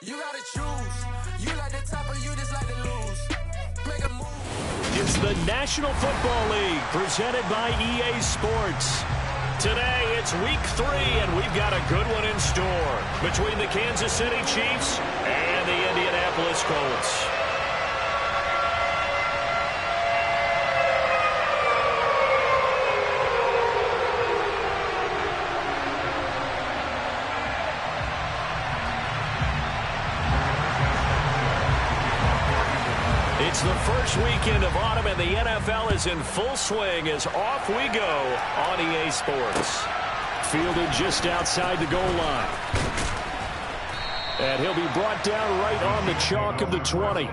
You gotta choose. You like the top or you just like to lose. Make a move. It's the National Football League presented by EA Sports. Today, it's week 3, and we've got a good one in store between the Kansas City Chiefs and the Indianapolis Colts. It's the first weekend of autumn, and the NFL is in full swing as off we go on EA Sports. Fielded just outside the goal line. And he'll be brought down right on the chalk of the 20.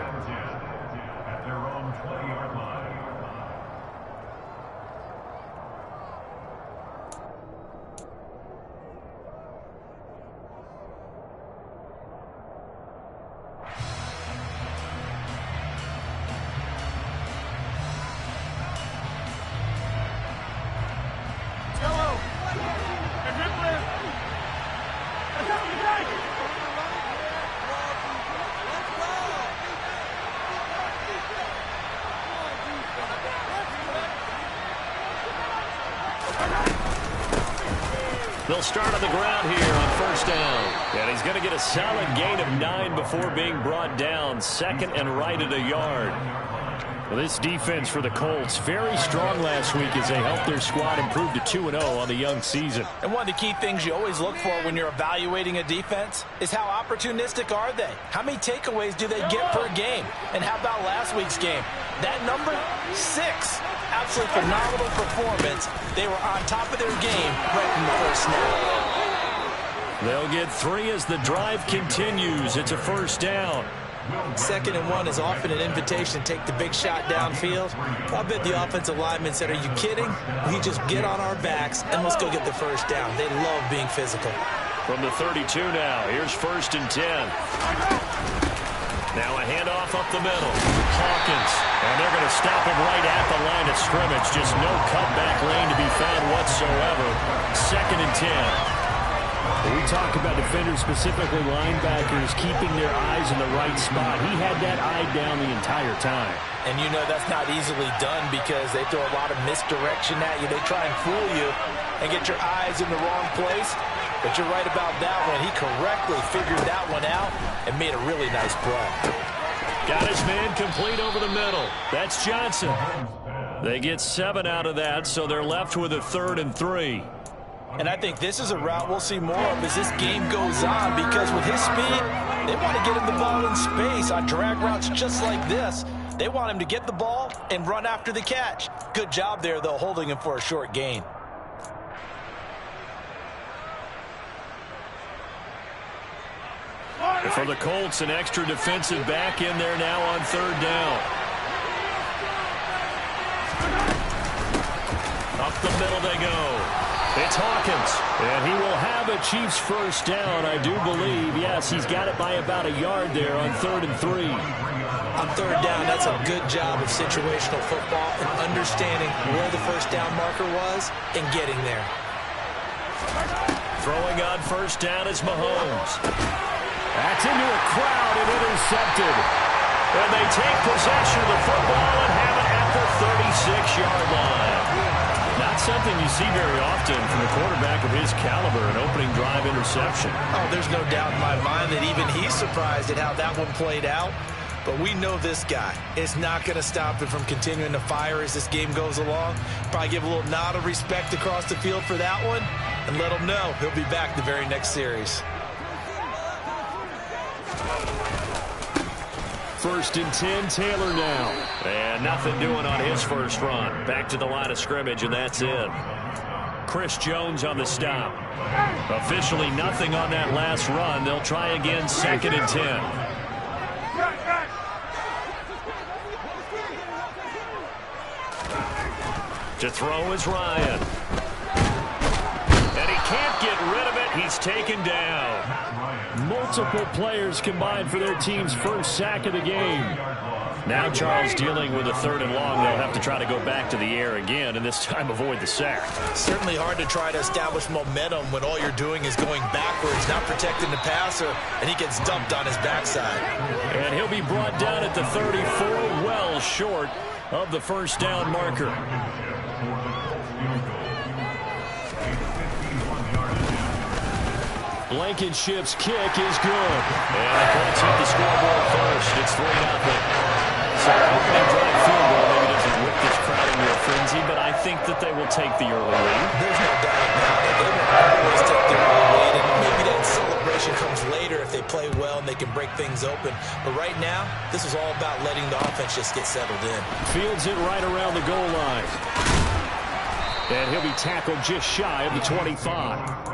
They'll start on the ground here on first down. And he's going to get a solid gain of 9 before being brought down. Second and right at a yard. Well, this defense for the Colts, very strong last week as they helped their squad improve to 2-0 on the young season. And one of the key things you always look for when you're evaluating a defense is how opportunistic are they? How many takeaways do they get per game? And how about last week's game? That number, 6. Absolutely phenomenal performance. They were on top of their game right from the first snap. They'll get 3 as the drive continues. It's a first down. 2nd and 1 is often an invitation to take the big shot downfield. I bet the offensive linemen said, are you kidding? We just get on our backs and let's go get the first down. They love being physical. From the 32 now, here's 1st and 10. Now a handoff up the middle. Hawkins. And they're going to stop him right at the line of scrimmage. Just no cutback lane to be found whatsoever. 2nd and 10. We talk about defenders, specifically linebackers, keeping their eyes in the right spot. He had that eye down the entire time. And you know that's not easily done because they throw a lot of misdirection at you. They try and fool you and get your eyes in the wrong place. But you're right about that one. He correctly figured that one out and made a really nice play. Got his man complete over the middle. That's Johnson. They get 7 out of that, so they're left with a 3rd and 3. And I think this is a route we'll see more of as this game goes on because with his speed, they want to get him the ball in space on drag routes just like this. They want him to get the ball and run after the catch. Good job there, though, holding him for a short gain. For the Colts, an extra defensive back in there now on 3rd down. Up the middle they go. It's Hawkins, and he will have a Chiefs first down, I do believe. Yes, he's got it by about a yard there on 3rd and 3. On 3rd down, that's a good job of situational football and understanding where the first down marker was and getting there. Throwing on first down is Mahomes. That's into a crowd and intercepted. And they take possession of the football and have it at the 36-yard line. Not something you see very often from a quarterback of his caliber, an opening drive interception. Oh, there's no doubt in my mind that even he's surprised at how that one played out. But we know this guy is not going to stop him from continuing to fire as this game goes along. Probably give a little nod of respect across the field for that one and let him know he'll be back the very next series. 1st and 10, Taylor now. And nothing doing on his first run. Back to the line of scrimmage, and that's it. Chris Jones on the stop. Officially nothing on that last run. They'll try again 2nd and 10. To throw is Ryan. And he can't get rid of it. He's taken down. Multiple players combined for their team's first sack of the game. Now Charles dealing with a 3rd and long. They'll have to try to go back to the air again, and this time avoid the sack. Certainly hard to try to establish momentum when all you're doing is going backwards, not protecting the passer, and he gets dumped on his backside. And he'll be brought down at the 34, well short of the first down marker. Blankenship's kick is good. And the Colts hit the scoreboard first. It's 3-0. So opening drive field goal maybe doesn't whip this crowd into a frenzy, but I think that they will take the early lead. There's no doubt about it. They will always take the early lead, and maybe that celebration comes later if they play well and they can break things open. But right now, this is all about letting the offense just get settled in. Fields it right around the goal line. And he'll be tackled just shy of the 25.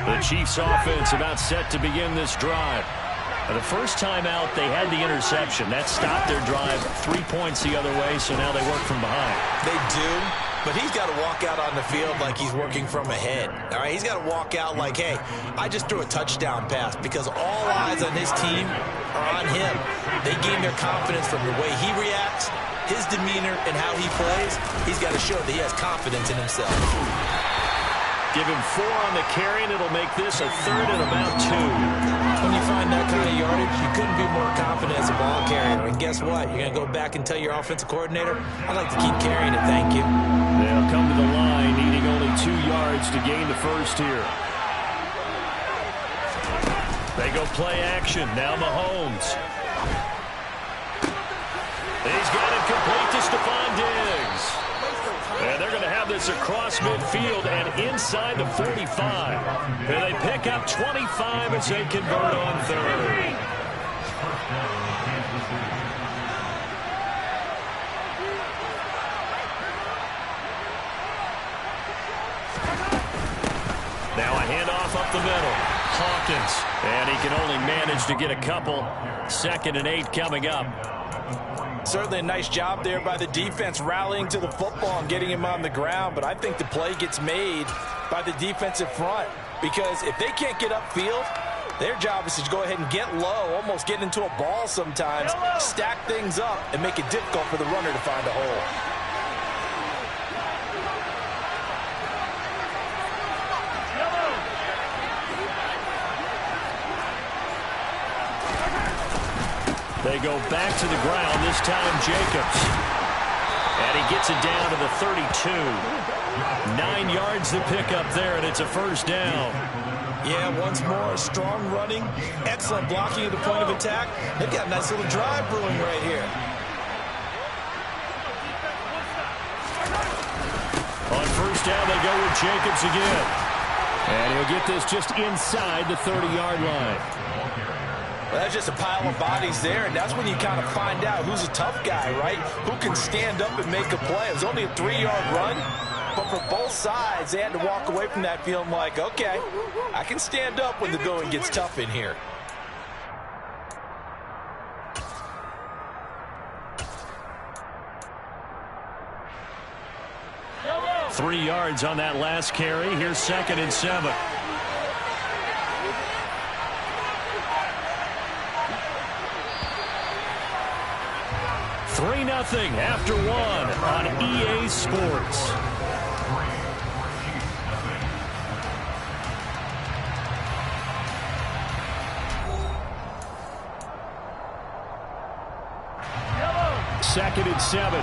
The Chiefs offense about set to begin this drive. The first time out, they had the interception. That stopped their drive 3 points the other way, so now they work from behind. They do, but he's got to walk out on the field like he's working from ahead. All right, he's got to walk out like, hey, I just threw a touchdown pass, because all eyes on his team are on him. They gain their confidence from the way he reacts, his demeanor, and how he plays. He's got to show that he has confidence in himself. Give him 4 on the carry, and it'll make this a 3rd and about 2. When you find that kind of yardage, you couldn't be more confident as a ball carrier. And guess what? You're going to go back and tell your offensive coordinator, I'd like to keep carrying it, thank you. They'll come to the line, needing only 2 yards to gain the first here. They go play action. Now Mahomes. He's got it complete to Stephon Diggs. And they're going to have this across midfield and inside the 45. And they pick up 25 as they convert on 3rd. Now a handoff up the middle. Hawkins. And he can only manage to get a couple. 2nd and 8 coming up. Certainly a nice job there by the defense rallying to the football and getting him on the ground. But I think the play gets made by the defensive front, because if they can't get upfield, their job is to go ahead and get low, almost get into a ball sometimes, stack things up, and make it difficult for the runner to find a hole. They go back to the ground, this time Jacobs. And he gets it down to the 32. 9 yards to pick up there, and it's a first down. Yeah, once more, strong running, excellent blocking at the point of attack. They've got a nice little drive brewing right here. On first down, they go with Jacobs again. And he'll get this just inside the 30-yard line. Well, that's just a pile of bodies there, and that's when you kind of find out who's a tough guy, right? Who can stand up and make a play. It was only a 3-yard run, but for both sides, they had to walk away from that feeling like, okay, I can stand up when the going gets tough in here. Yellow. 3 yards on that last carry. Here's 2nd and 7. Nothing after 1 on EA Sports. Second and 7.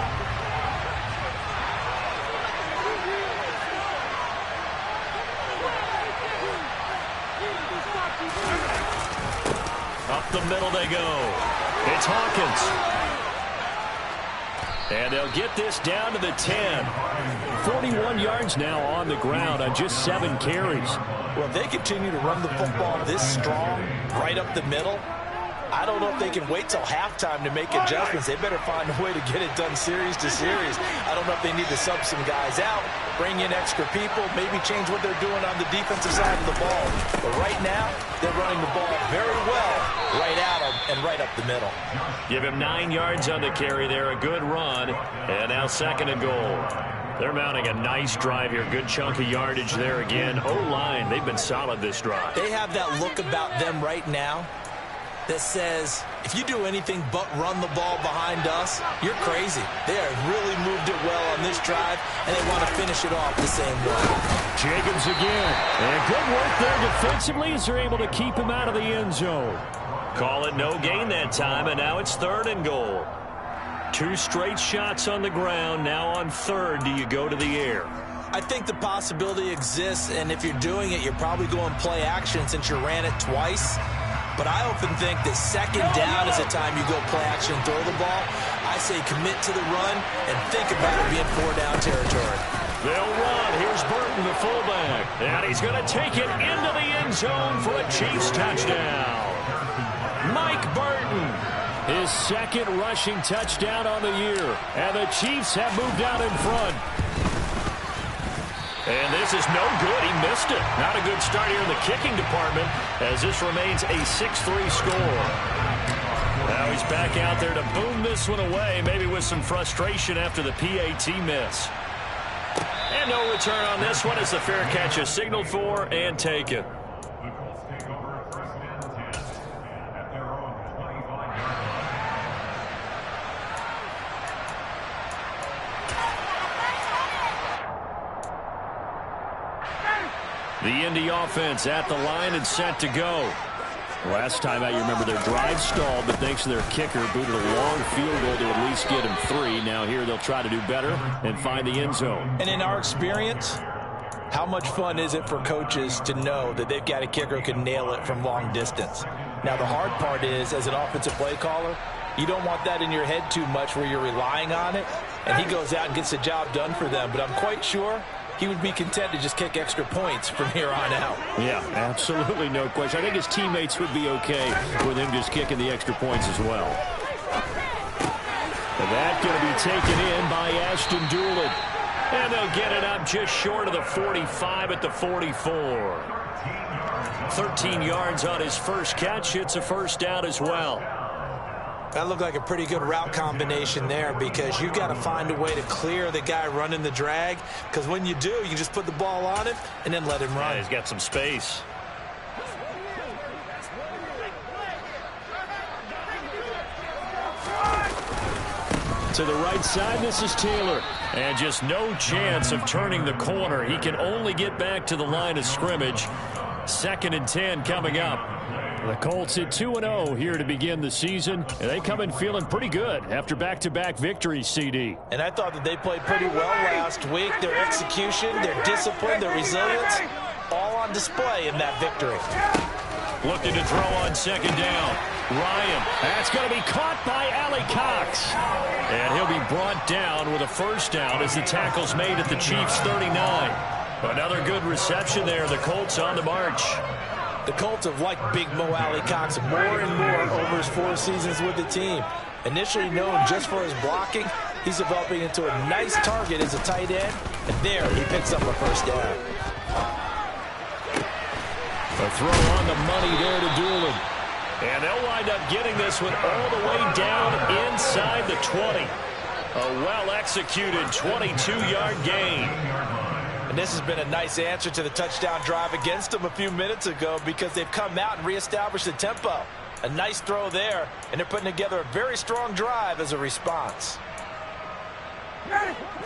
Up the middle they go. It's Hawkins. And they'll get this down to the 10. 41 yards now on the ground on just 7 carries. Well, if they continue to run the football this strong, right up the middle, I don't know if they can wait till halftime to make adjustments. They better find a way to get it done series to series. I don't know if they need to sub some guys out, bring in extra people, maybe change what they're doing on the defensive side of the ball. But right now, they're running the ball very well right at them and right up the middle. Give him 9 yards on the carry there, a good run. And now 2nd and goal. They're mounting a nice drive here. Good chunk of yardage there again. O-line, they've been solid this drive. They have that look about them right now that says, if you do anything but run the ball behind us, you're crazy. They have really moved it well on this drive, and they want to finish it off the same way. Jacobs again. And good work there defensively as they're able to keep him out of the end zone. Call it no gain that time, and now it's 3rd and goal. 2 straight shots on the ground. Now on 3rd, do you go to the air? I think the possibility exists, and if you're doing it, you're probably going play action since you ran it twice. But I often think that 2nd down is the time you go play action and throw the ball. I say commit to the run and think about it being 4-down territory. They'll run. Here's Burton, the fullback. And he's going to take it into the end zone for a Chiefs touchdown. Mike Burton, his 2nd rushing touchdown on the year. And the Chiefs have moved out in front. And this is no good. He missed it. Not a good start here in the kicking department as this remains a 6-3 score. Now he's back out there to boom this one away, maybe with some frustration after the PAT miss. And no return on this one as the fair catch is signaled for and taken. The Indy offense at the line and set to go. Last time out, you remember their drive stalled, but thanks to their kicker, booted a long field goal to at least get him 3. Now here they'll try to do better and find the end zone. And in our experience, how much fun is it for coaches to know that they've got a kicker who can nail it from long distance? Now the hard part is, as an offensive play caller, you don't want that in your head too much where you're relying on it, and he goes out and gets the job done for them. But I'm quite sure he would be content to just kick extra points from here on out. Yeah, absolutely no question. I think his teammates would be okay with him just kicking the extra points as well. And that's going to be taken in by Ashton Doolin. And they'll get it up just short of the 45 at the 44. 13 yards on his first catch. It's a 1st down as well. That looked like a pretty good route combination there because you've got to find a way to clear the guy running the drag, because when you do, you can just put the ball on him and then let him run. Yeah, he's got some space. To the right side, this is Taylor. And just no chance of turning the corner. He can only get back to the line of scrimmage. 2nd and 10 coming up. The Colts at 2-0 here to begin the season, and they come in feeling pretty good after back-to-back victories, CD. And I thought that they played pretty well last week. Their execution, their discipline, their resilience, all on display in that victory. Looking to throw on 2nd down. Ryan, that's going to be caught by Allie Cox. And he'll be brought down with a 1st down as the tackle's made at the Chiefs' 39. Another good reception there. The Colts on the march. The Colts have liked Big Mo Alley Cox more and more over his 4 seasons with the team. Initially known just for his blocking, he's developing into a nice target as a tight end, and there he picks up a 1st down. A throw on the money there to Doolin. And they'll wind up getting this one all the way down inside the 20. A well-executed 22-yard gain. And this has been a nice answer to the touchdown drive against them a few minutes ago because they've come out and reestablished the tempo. A nice throw there, and they're putting together a very strong drive as a response.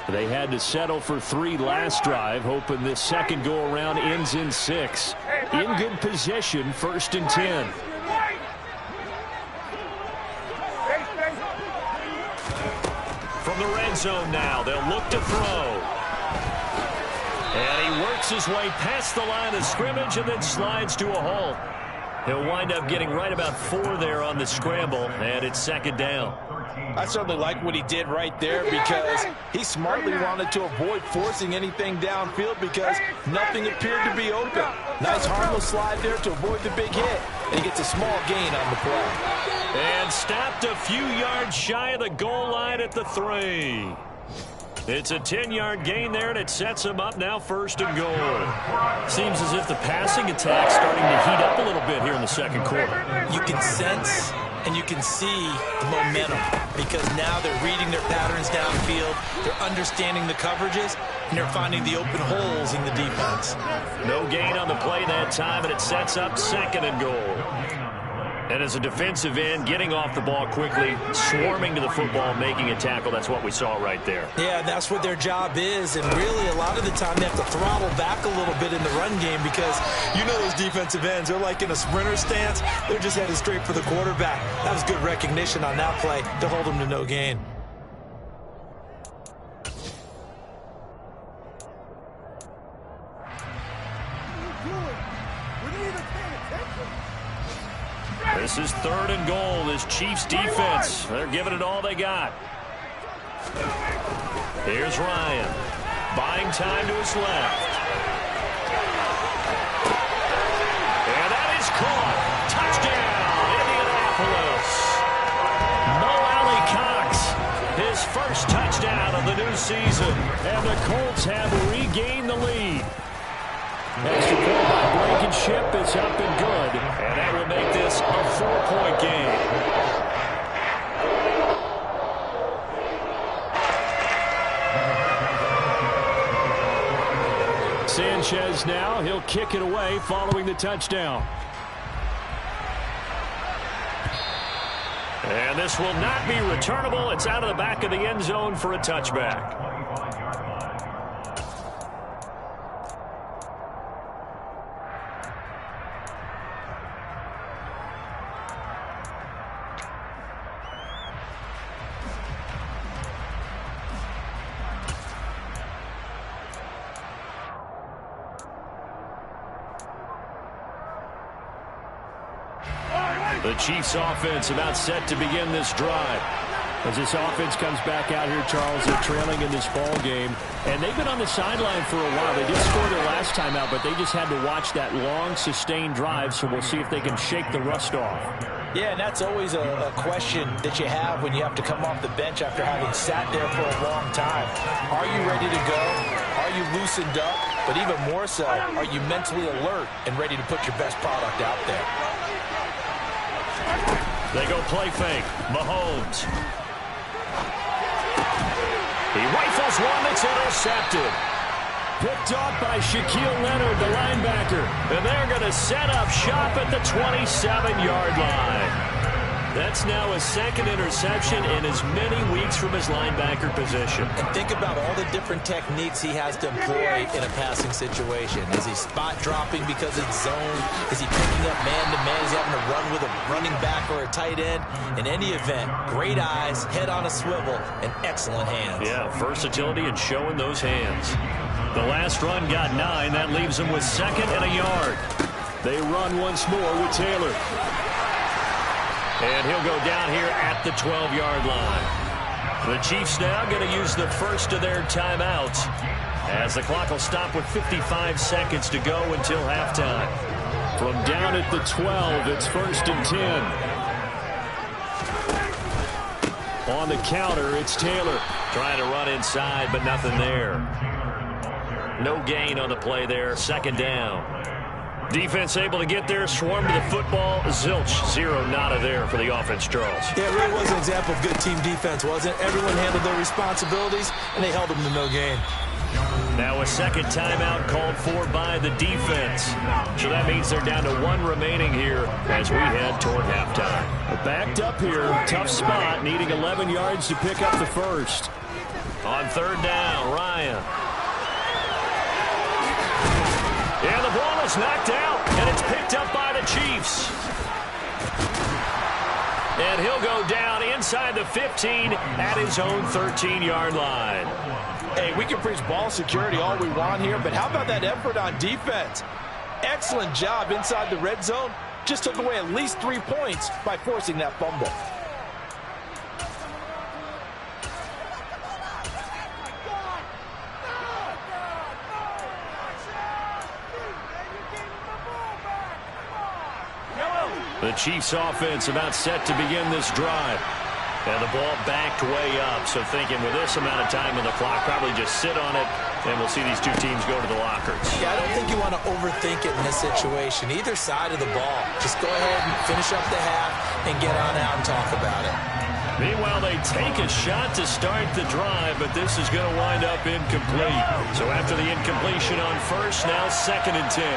They had to settle for 3 last drive, hoping this 2nd go-around ends in 6. In good position, 1st and 10. From the red zone now, they'll look to throw. And he works his way past the line of scrimmage and then slides to a halt. He'll wind up getting right about 4 there on the scramble, and it's 2nd down. I certainly like what he did right there because he smartly wanted to avoid forcing anything downfield because nothing appeared to be open. Nice harmless slide there to avoid the big hit, and he gets a small gain on the play. And stopped a few yards shy of the goal line at the 3. It's a 10-yard gain there, and it sets them up now 1st and goal. Seems as if the passing attack's starting to heat up a little bit here in the second quarter. You can sense and you can see the momentum because now they're reading their patterns downfield, they're understanding the coverages, and they're finding the open holes in the defense. No gain on the play that time, and it sets up 2nd and goal. And as a defensive end, getting off the ball quickly, swarming to the football, making a tackle, that's what we saw right there. Yeah, that's what their job is, and really a lot of the time they have to throttle back a little bit in the run game because you know those defensive ends, they're like in a sprinter stance. They're just headed straight for the quarterback. That was good recognition on that play to hold them to no gain. This is 3rd and goal. This Chiefs defense, they're giving it all they got. Here's Ryan. Buying time to his left. And that is caught. Touchdown, Indianapolis. Mo Alley Cox, his first touchdown of the new season. And the Colts have regained the lead. Extra point by Blankenship is up and good. And that will make this a 4-point game. Sanchez now, he'll kick it away following the touchdown. And this will not be returnable. It's out of the back of the end zone for a touchback. The Chiefs offense about set to begin this drive. As this offense comes back out here, Charles, they're trailing in this ball game. And they've been on the sideline for a while. They did score their last time out, but they just had to watch that long, sustained drive. So we'll see if they can shake the rust off. Yeah, and that's always a question that you have when you have to come off the bench after having sat there for a long time. Are you ready to go? Are you loosened up? But even more so, are you mentally alert and ready to put your best product out there? They go play fake. Mahomes. He rifles one that's intercepted. Picked off by Shaquille Leonard, the linebacker. And they're going to set up shop at the 27-yard line. That's now his 2nd interception in as many weeks from his linebacker position. And think about all the different techniques he has to employ in a passing situation. Is he spot dropping because it's zone? Is he picking up man-to-man? Is he having to run with a running back or a tight end? In any event, great eyes, head on a swivel, and excellent hands. Yeah, versatility and showing those hands. The last run got 9. That leaves them with 2nd and a yard. They run once more with Taylor. And he'll go down here at the 12-yard line. The Chiefs now going to use the first of their timeouts as the clock will stop with 55 seconds to go until halftime. From down at the 12, it's 1st and 10. On the counter, it's Taylor trying to run inside, but nothing there. No gain on the play there. 2nd down. Defense able to get there, swarm to the football. Zilch, 0 nada there for the offense, Charles. Yeah, it really was an example of good team defense, wasn't it? Everyone handled their responsibilities, and they held them to no gain. Now a 2nd timeout called for by the defense. So that means they're down to 1 remaining here as we head toward halftime. Backed up here, tough spot, needing 11 yards to pick up the first. On 3rd down, Ryan. And the ball is knocked out, and it's picked up by the Chiefs. And he'll go down inside the 15 at his own 13-yard line. Hey, we can preach ball security all we want here, but how about that effort on defense? Excellent job inside the red zone. Just took away at least 3 points by forcing that fumble. The The Chiefs offense about set to begin this drive. And the ball backed way up. So thinking with this amount of time on the clock, probably just sit on it, and we'll see these two teams go to the lockers. Yeah, I don't think you want to overthink it in this situation. Either side of the ball. Just go ahead and finish up the half and get on out and talk about it. Meanwhile, they take a shot to start the drive, but this is going to wind up incomplete. So after the incompletion on first, now 2nd and 10.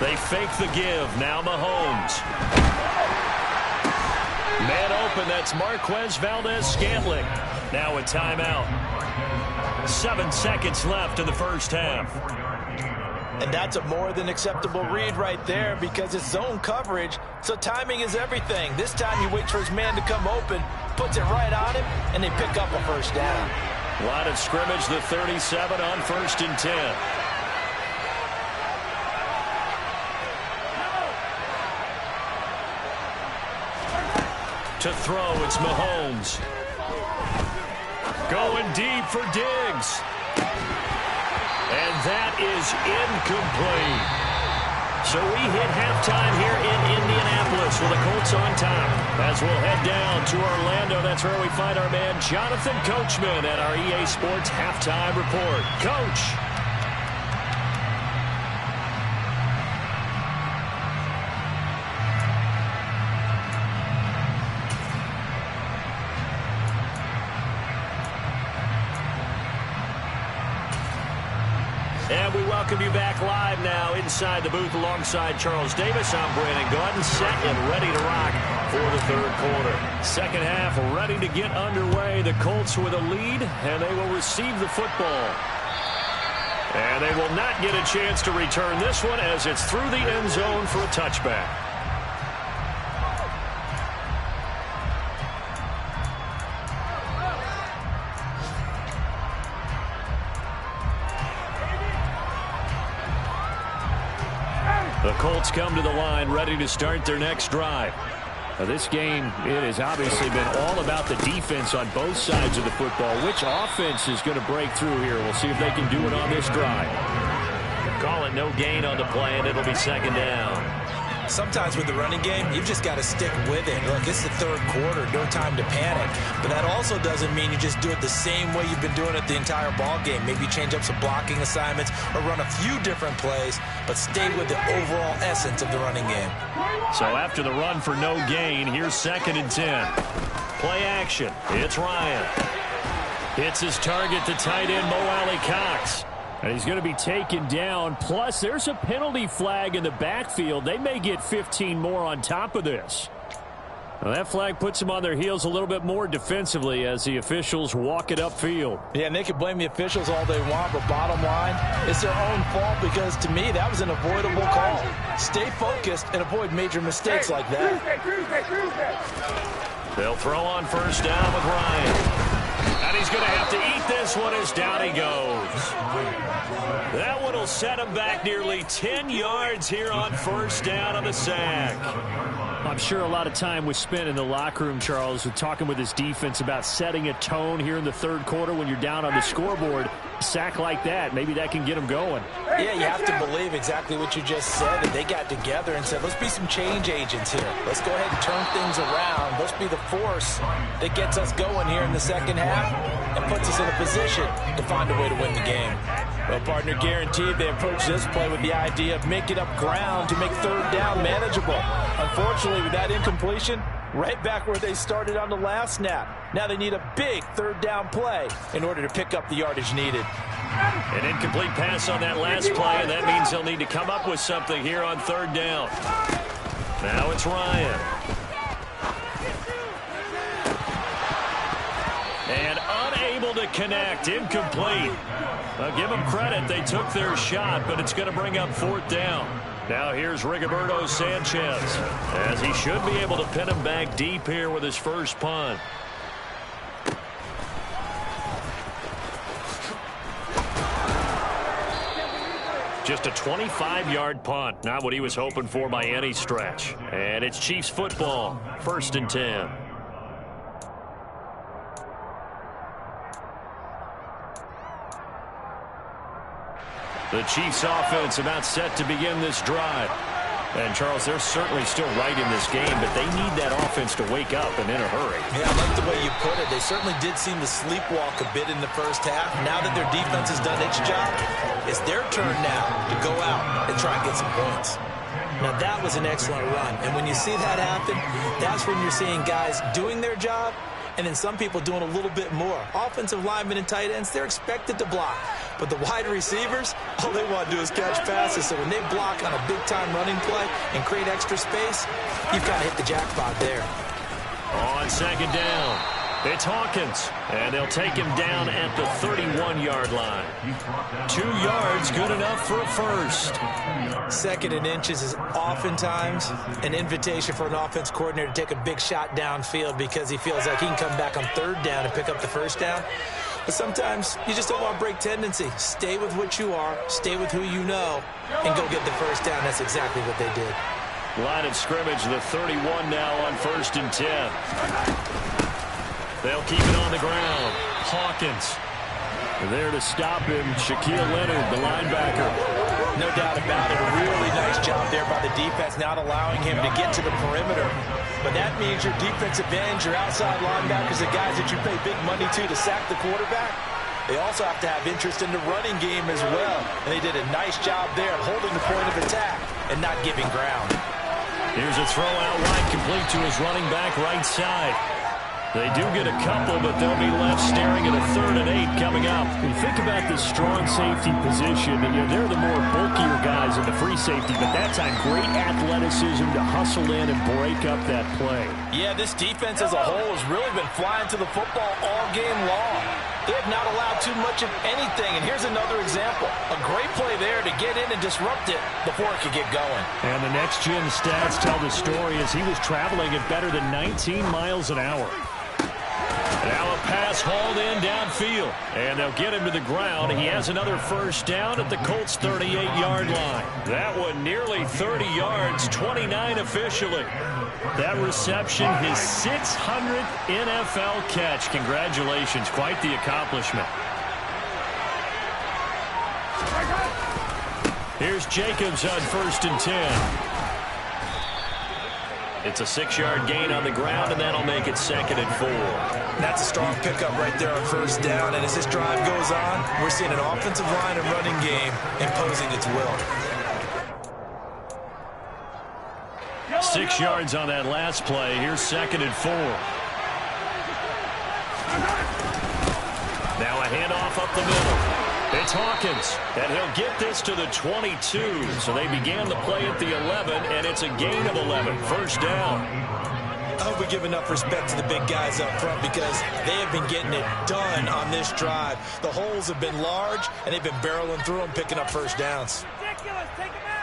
They fake the give. Now Mahomes. Man open, that's Marquez Valdez-Scantling. Now a timeout. 7 seconds left in the first half. And that's a more than acceptable read right there because it's zone coverage, so timing is everything. This time he waits for his man to come open, puts it right on him, and they pick up a first down. Line of scrimmage, the 37 on 1st and 10. To throw, it's Mahomes. Going deep for Diggs. And that is incomplete. So we hit halftime here in Indianapolis with the Colts on top. As we'll head down to Orlando, that's where we find our man Jonathan Coachman at our EA Sports Halftime Report. Coach. And we welcome you back live now inside the booth alongside Charles Davis. I'm Brandon Gordon, set and ready to rock for the 3rd quarter. Second half ready to get underway. The Colts with a lead, and they will receive the football. And they will not get a chance to return this one as it's through the end zone for a touchback. The Colts come to the line ready to start their next drive. Now this game, it has obviously been all about the defense on both sides of the football. Which offense is going to break through here? We'll see if they can do it on this drive. Call it no gain on the play, and it'll be 2nd down. Sometimes with the running game, you've just got to stick with it. Look, it's the 3rd quarter, no time to panic. But that also doesn't mean you just do it the same way you've been doing it the entire ball game. Maybe change up some blocking assignments or run a few different plays, but stay with the overall essence of the running game. So after the run for no gain, here's 2nd and 10. Play action. It's Ryan. Hits his target to tight end Mo Alley-Cox. And he's going to be taken down. Plus, there's a penalty flag in the backfield. They may get 15 more on top of this. Well, that flag puts them on their heels a little bit more defensively as the officials walk it upfield. Yeah, and they can blame the officials all they want, but bottom line, it's their own fault because, to me, that was an avoidable call. Stay focused and avoid major mistakes like that. They'll throw on first down with Ryan. And he's going to have to eat this one as down he goes. That one will set him back nearly 10 yards here on first down on the sack. I'm sure a lot of time was spent in the locker room, Charles, with talking with his defense about setting a tone here in the 3rd quarter when you're down on the scoreboard. A sack like that, maybe that can get them going. Yeah, you have to believe exactly what you just said. And they got together and said, let's be some change agents here. Let's go ahead and turn things around. Let's be the force that gets us going here in the 2nd half and puts us in a position to find a way to win the game. Well, partner, guaranteed they approach this play with the idea of making up ground to make 3rd down manageable. Unfortunately, with that incompletion, right back where they started on the last snap. Now they need a big 3rd down play in order to pick up the yardage needed. An incomplete pass on that last play, and that means they'll need to come up with something here on 3rd down. Now it's Ryan. And unable to connect, incomplete. I'll give them credit, they took their shot, but it's going to bring up 4th down. Now here's Rigoberto Sanchez, as he should be able to pin him back deep here with his first punt. Just a 25-yard punt, not what he was hoping for by any stretch. And it's Chiefs football, 1st and 10. The Chiefs offense about set to begin this drive. And, Charles, they're certainly still right in this game, but they need that offense to wake up and in a hurry. Yeah, I like the way you put it. They certainly did seem to sleepwalk a bit in the first half. Now that their defense has done its job, it's their turn now to go out and try and get some points. Now, that was an excellent run. And when you see that happen, that's when you're seeing guys doing their job and then some people doing a little bit more. Offensive linemen and tight ends, they're expected to block. But the wide receivers, all they want to do is catch passes. So when they block on a big-time running play and create extra space, you've kind of hit the jackpot there. On second down, it's Hawkins, and they'll take him down at the 31-yard line. 2 yards, good enough for a first. 2nd and inches is oftentimes an invitation for an offense coordinator to take a big shot downfield because he feels like he can come back on 3rd down and pick up the 1st down. But sometimes you just don't want to break tendency. Stay with what you are, stay with who you know, and go get the 1st down. That's exactly what they did. Line of scrimmage, the 31 now on 1st and 10. They'll keep it on the ground. Hawkins. There to stop him, Shaquille Leonard, the linebacker. No doubt about it. A really nice job there by the defense, not allowing him to get to the perimeter. But that means your defensive ends, your outside linebackers, the guys that you pay big money to sack the quarterback, they also have to have interest in the running game as well. And they did a nice job there holding the point of attack and not giving ground. Here's a throw out wide, complete to his running back right side. They do get a couple, but they'll be left staring at a 3rd and 8 coming up. When you think about the strong safety position, they're the more bulkier guys in the free safety, but that's on great athleticism to hustle in and break up that play. Yeah, this defense as a whole has really been flying to the football all game long. They have not allowed too much of anything, and here's another example. A great play there to get in and disrupt it before it could get going. And the next-gen stats tell the story as he was traveling at better than 19 miles an hour. Now a pass hauled in downfield, and they'll get him to the ground. He has another 1st down at the Colts' 38-yard line. That one nearly 30 yards, 29 officially. That reception, his 600th NFL catch. Congratulations, quite the accomplishment. Here's Jacobs on 1st and 10. It's a 6-yard gain on the ground, and that'll make it 2nd and 4. That's a strong pickup right there on 1st down. And as this drive goes on, we're seeing an offensive line and running game imposing its will. 6 yards on that last play. Here's 2nd and 4. Now a handoff up the middle. It's Hawkins, and he'll get this to the 22. So they began the play at the 11, and it's a gain of 11. 1st down. I hope we give enough respect to the big guys up front because they have been getting it done on this drive. The holes have been large, and they've been barreling through them, picking up 1st downs. Ridiculous. Take him out.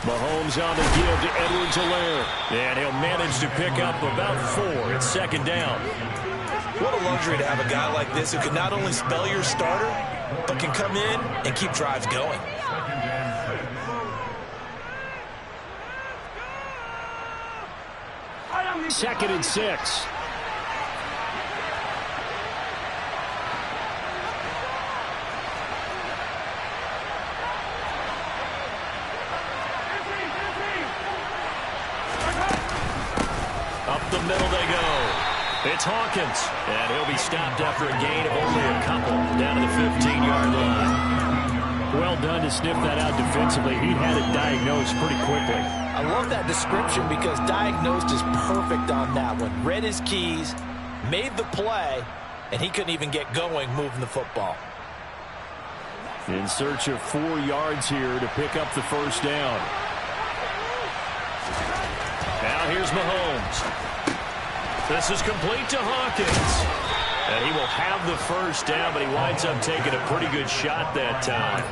Mahomes on the give to Edwards-Helaire. And he'll manage to pick up about 4. It's 2nd down. What a luxury to have a guy like this who can not only spell your starter, but can come in and keep drives going. Second and 6. Up the middle they go. It's Hawkins, and he'll be stopped after a gain of only a couple down to the 15-yard line. Well done to sniff that out defensively. He had it diagnosed pretty quickly. I love that description because diagnosed is perfect on that one. Read his keys, made the play, and he couldn't even get going moving the football. In search of 4 yards here to pick up the 1st down. Now here's Mahomes. This is complete to Hawkins. And he will have the 1st down, but he winds up taking a pretty good shot that time.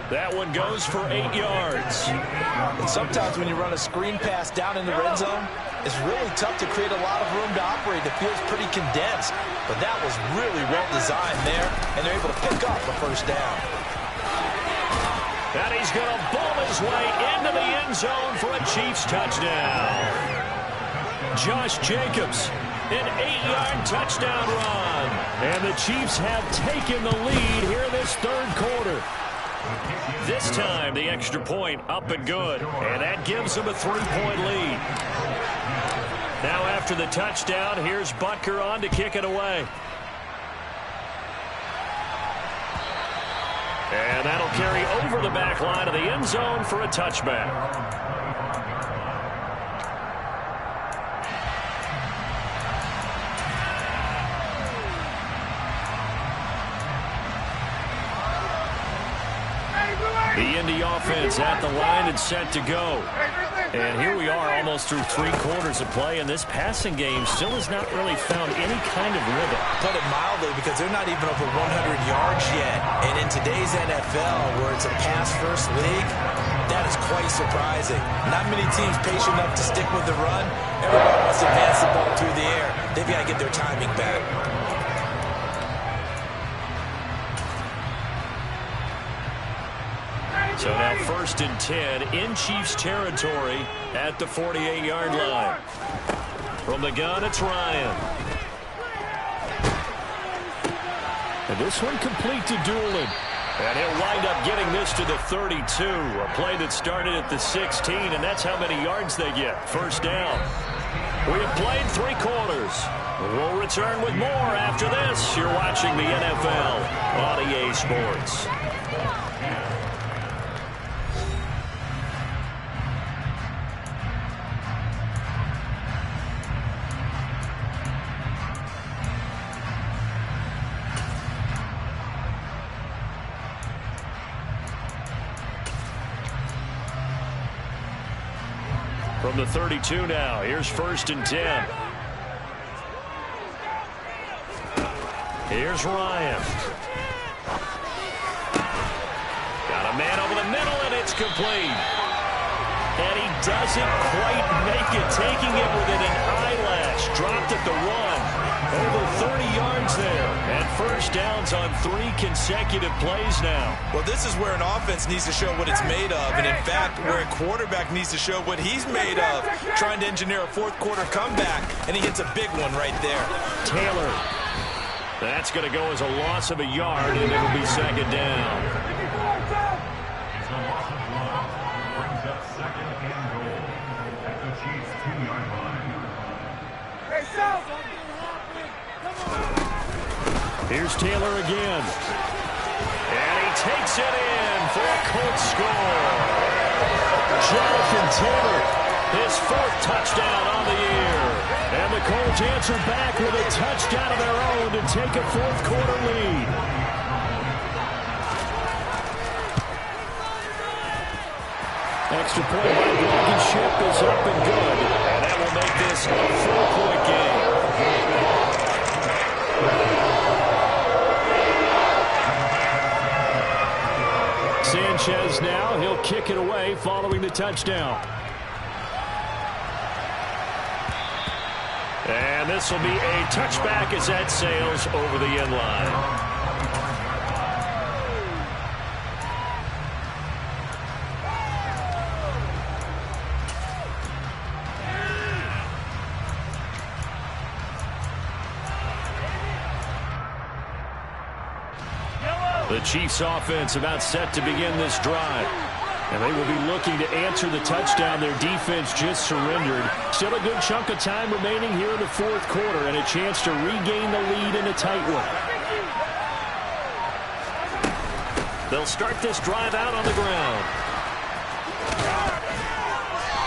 That one goes for 8 yards. And sometimes when you run a screen pass down in the red zone, it's really tough to create a lot of room to operate. It feels pretty condensed. But that was really well designed there, and they're able to pick up a 1st down. And he's going to bowl his way into the end zone for a Chiefs touchdown. Josh Jacobs, an 8-yard touchdown run. And the Chiefs have taken the lead here in this third quarter. This time, the extra point up and good. And that gives them a 3-point lead. Now after the touchdown, here's Butker on to kick it away. And that'll carry over the back line of the end zone for a touchback. The Indy offense at the line and set to go. And here we are almost through 3 quarters of play, and this passing game still has not really found any kind of rhythm. Put it mildly, because they're not even over 100 yards yet. And in today's NFL, where it's a pass-first league, that is quite surprising. Not many teams patient enough to stick with the run. Everybody wants to advance the ball through the air. They've got to get their timing back. So now 1st and 10 in Chiefs territory at the 48-yard line. From the gun, it's Ryan. And this one complete to Doolin. And he'll wind up getting this to the 32. A play that started at the 16, and that's how many yards they get. First down. We have played 3 quarters. We'll return with more after this. You're watching the NFL on EA Sports. From the 32 now, here's 1st and 10. Here's Ryan. Got a man over the middle, and it's complete. And he doesn't quite make it, taking it within an eyelash. Dropped at the 1. Over 30 yards there. And first downs on 3 consecutive plays now. Well, this is where an offense needs to show what it's made of. And in fact, where a quarterback needs to show what he's made of. Trying to engineer a 4th quarter comeback. And he hits a big one right there. Taylor. That's going to go as a loss of a yard, and it'll be 2nd down. Brings up 2nd and goal at the Chiefs' 2-yard line. Here's Taylor again. And he takes it in for a Colts score. Jonathan Taylor, his 4th touchdown on the year. And the Colts answer back with a touchdown of their own to take a 4th quarter lead. Extra point by Blankenship is up and good. And that will make this a 4-point game. Sanchez now, he'll kick it away following the touchdown. And this will be a touchback as that sails over the end line. The Chiefs offense about set to begin this drive. And they will be looking to answer the touchdown their defense just surrendered. Still a good chunk of time remaining here in the 4th quarter and a chance to regain the lead in a tight one. They'll start this drive out on the ground.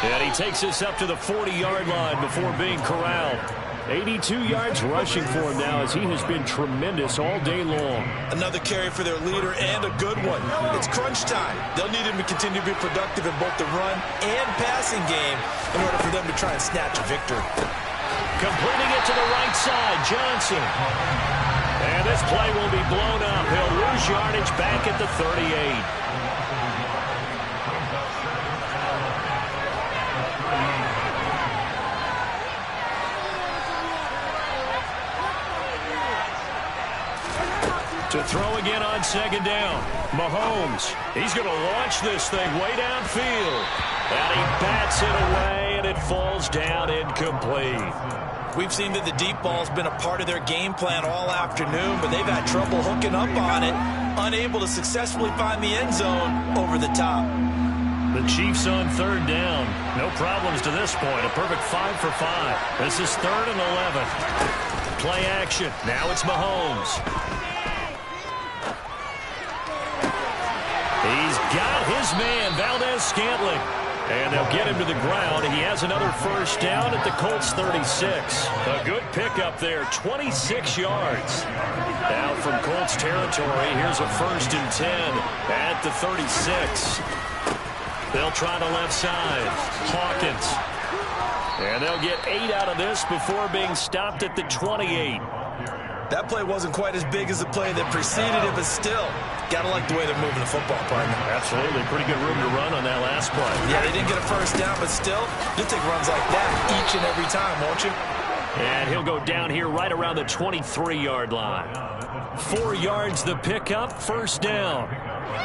And he takes this up to the 40-yard line before being corralled. 82 yards rushing for him now as he has been tremendous all day long. Another carry for their leader and a good one. It's crunch time. They'll need him to continue to be productive in both the run and passing game in order for them to try and snatch a victory. Completing it to the right side, Johnson. And this play will be blown up. He'll lose yardage back at the 38. To throw again on 2nd down. Mahomes, he's going to launch this thing way downfield. And he bats it away, and it falls down incomplete. We've seen that the deep ball's been a part of their game plan all afternoon, but they've had trouble hooking up on it, unable to successfully find the end zone over the top. The Chiefs on third down. No problems to this point. A perfect 5 for 5. This is 3rd and 11. Play action. Now it's Mahomes. He's got his man, Valdez-Scantling. And they'll get him to the ground. He has another first down at the Colts 36. A good pickup there, 26 yards. Now from Colts territory, here's a 1st and 10 at the 36. They'll try the left side. Hawkins. And they'll get 8 out of this before being stopped at the 28. That play wasn't quite as big as the play that preceded it, but still, gotta like the way they're moving the football, partner. Absolutely. Pretty good room to run on that last play. Yeah, they didn't get a first down, but still, you'll take runs like that each and every time, won't you? And he'll go down here right around the 23-yard line. 4 yards the pickup, first down.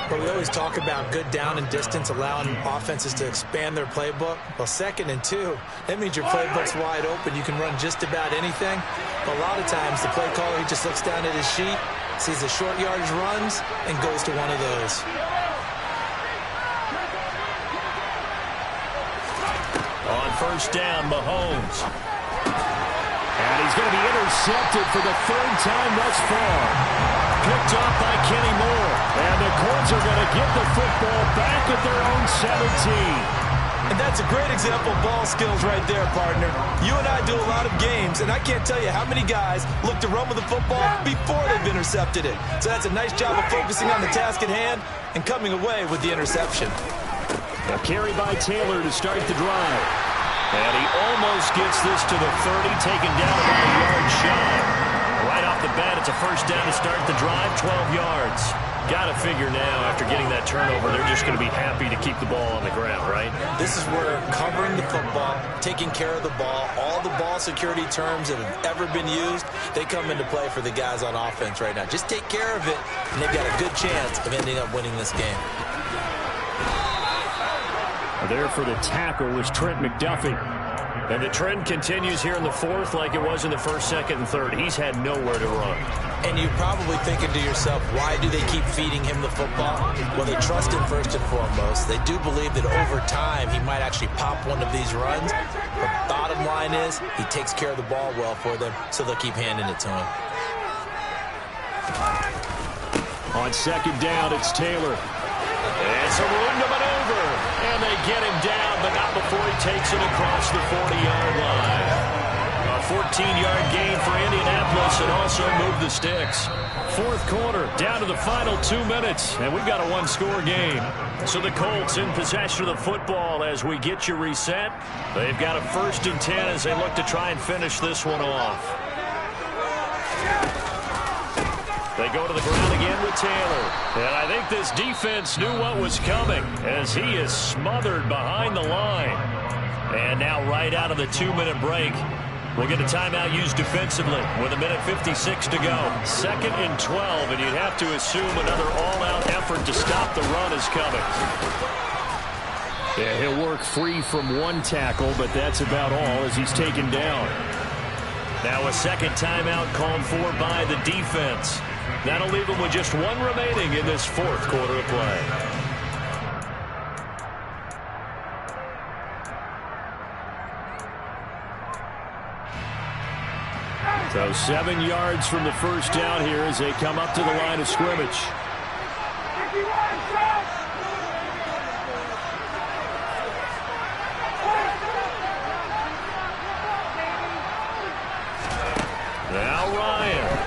But we always talk about good down and distance, allowing offenses to expand their playbook. Well, 2nd and 2, that means your playbook's wide open. You can run just about anything. But a lot of times, the play caller, he just looks down at his sheet, sees the short yardage runs, and goes to one of those. On first down, Mahomes. And he's going to be intercepted for the 3rd time thus far. Picked up by Kenny Moore. And the Colts are going to get the football back at their own 17. And that's a great example of ball skills right there, partner. You and I do a lot of games, and I can't tell you how many guys look to run with the football before they've intercepted it. So that's a nice job of focusing on the task at hand and coming away with the interception. A carry by Taylor to start the drive. And he almost gets this to the 30, taken down about a yard shy. Right off the bat, it's a first down to start the drive, 12 yards. Got to figure now, after getting that turnover, they're just going to be happy to keep the ball on the ground, right? This is where covering the football, taking care of the ball, all the ball security terms that have ever been used, they come into play for the guys on offense right now. Just take care of it, and they've got a good chance of ending up winning this game. There for the tackle was Trent McDuffie. And the trend continues here in the 4th like it was in the 1st, 2nd, and 3rd. He's had nowhere to run. And you're probably thinking to yourself, why do they keep feeding him the football? Well, they trust him first and foremost. They do believe that over time he might actually pop one of these runs. But the bottom line is he takes care of the ball well for them, so they'll keep handing it to him. On 2nd down, it's Taylor. It's a room to maneuver. And they get him down, but not before he takes it across the 40-yard line. A 14-yard gain for Indianapolis and also moved the sticks. 4th quarter, down to the final 2 minutes, and we've got a 1-score game. So the Colts in possession of the football as we get you reset. They've got a 1st and 10 as they look to try and finish this one off. They go to the ground again with Taylor. And I think this defense knew what was coming as he is smothered behind the line. And now right out of the 2-minute break, we'll get a timeout used defensively with 1:56 to go. 2nd and 12, and you'd have to assume another all-out effort to stop the run is coming. Yeah, he'll work free from one tackle, but that's about all as he's taken down. Now a 2nd timeout called for by the defense. That'll leave them with just 1 remaining in this 4th quarter of play. So 7 yards from the first down here as they come up to the line of scrimmage. Now Ryan.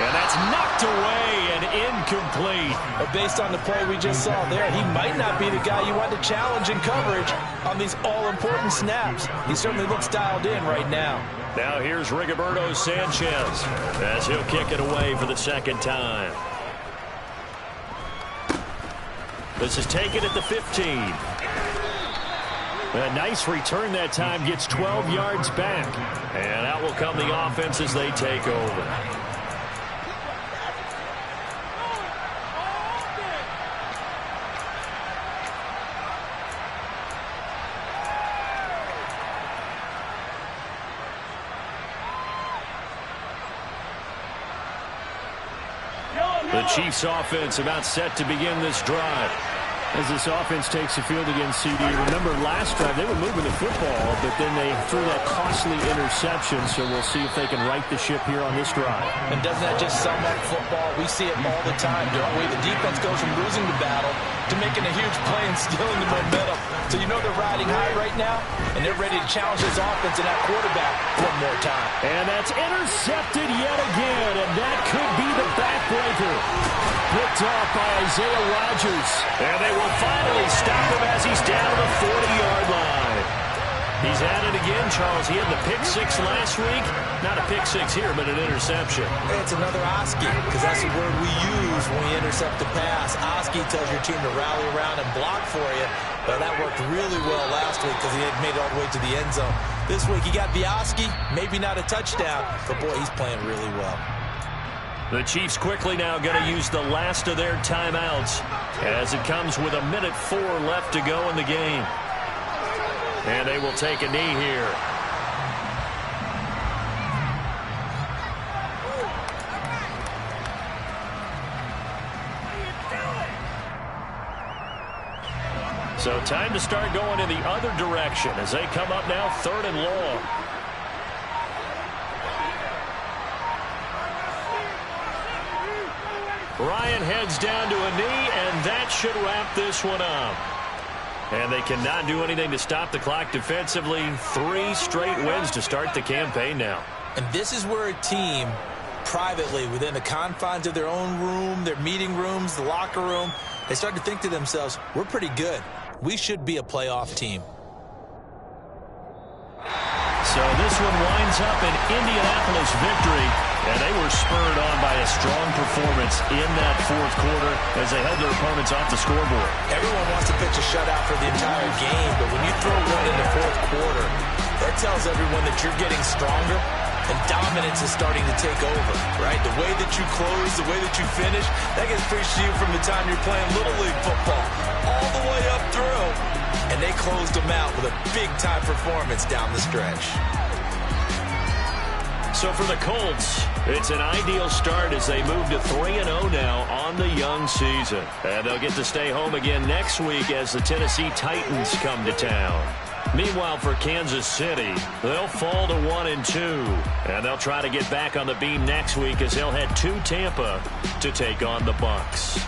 And that's knocked away and incomplete. But based on the play we just saw there, he might not be the guy you want to challenge in coverage on these all-important snaps. He certainly looks dialed in right now. Now here's Rigoberto Sanchez as he'll kick it away for the 2nd time. This is taken at the 15. A nice return that time, gets 12 yards back. And out will come the offense as they take over. The Chiefs offense about set to begin this drive. As this offense takes the field against CD, remember last drive they were moving the football, but then they threw that costly interception, so we'll see if they can right the ship here on this drive. And doesn't that just sum up football? We see it all the time, don't we? The defense goes from losing the battle to making a huge play and stealing the momentum. So you know they're riding high right now, and they're ready to challenge this offense and that quarterback one more time. And that's intercepted yet again, and that could be the backbreaker. Picked off by Isaiah Rodgers. And they will finally stop him as he's down to the 40-yard line. He's at it again, Charles. He had the pick six last week. Not a pick six here, but an interception. It's another Oski, because that's the word we use when we intercept the pass. Oski tells your team to rally around and block for you. But that worked really well last week because he had made it all the way to the end zone. This week he got the Oski, maybe not a touchdown, but boy, he's playing really well. The Chiefs quickly now going to use the last of their timeouts as it comes with 1:04 left to go in the game. And they will take a knee here. So time to start going in the other direction as they come up now 3rd and long. Ryan heads down to a knee, and that should wrap this one up. And they cannot do anything to stop the clock defensively. 3 straight wins to start the campaign now. And this is where a team, privately, within the confines of their own room, their meeting rooms, the locker room, they start to think to themselves, we're pretty good. We should be a playoff team. So this one winds up an Indianapolis victory, and they were spurred on by a strong performance in that 4th quarter as they held their opponents off the scoreboard. Everyone wants to pitch a shutout for the entire game, but when you throw one in the 4th quarter, that tells everyone that you're getting stronger and dominance is starting to take over, right? The way that you close, the way that you finish, that gets preached to you from the time you're playing Little League football all the way up through. And they closed them out with a big-time performance down the stretch. So for the Colts, it's an ideal start as they move to 3-0 now on the young season. And they'll get to stay home again next week as the Tennessee Titans come to town. Meanwhile, for Kansas City, they'll fall to 1-2. And they'll try to get back on the beam next week as they'll head to Tampa to take on the Bucs.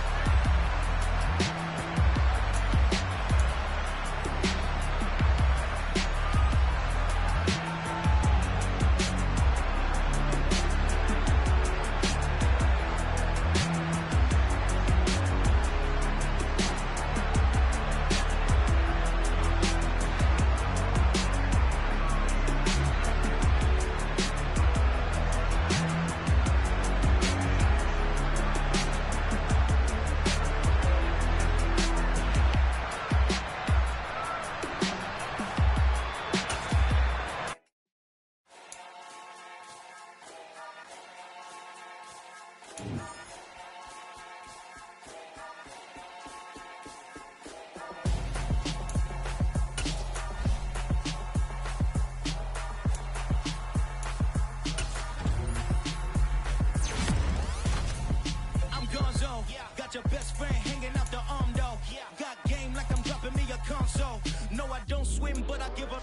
Your best friend hanging out the arm though. Got game like I'm dropping me a console. No, I don't swim, but I give up.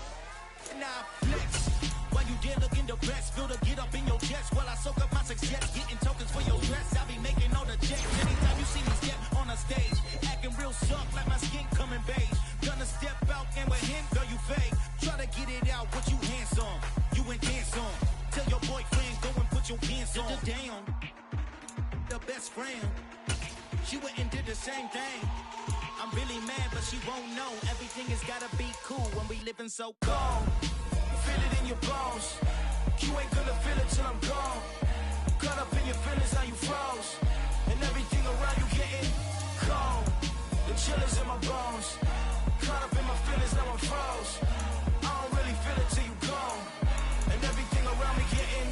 Nah, flex. While you there looking the best, feel the get up in your chest while I soak up my success. Getting tokens for your dress, I be making all the checks. Anytime you see me step on a stage, acting real soft like my skin coming beige. Gonna step out and with him, girl, you fake. Try to get it out, what you hands on? You ain't dance on. Tell your boyfriend, go and put your pants on. Down, the best friend. She went and did the same thing. I'm really mad, but she won't know. Everything has gotta be cool when we living so cold. Feel it in your bones. You ain't gonna feel it till I'm gone. Caught up in your feelings, how you froze. And everything around you getting cold. The chill is in my bones. Caught up in my feelings, now I'm froze. I don't really feel it till you gone. And everything around me getting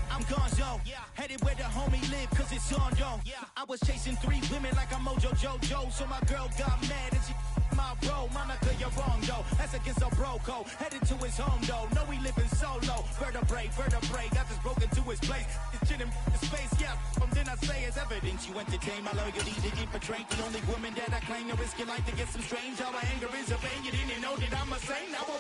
I'm gone, yo. Headed where the homie live, cause it's on, yo. I was chasing 3 women like I'm Mojo Jojo. So my girl got mad and she my bro. Monica, you're wrong, though. That's against a bro code. Headed to his home, though. No, we living solo. Vertebrae. I just broke into his place. It's chin in his face, yeah. Then I say evidence. You entertain my loyalty to get betrayed. The only woman that I claim to risk your life to get some strange. All my anger is a pain. You didn't know that I'm a saint. I won't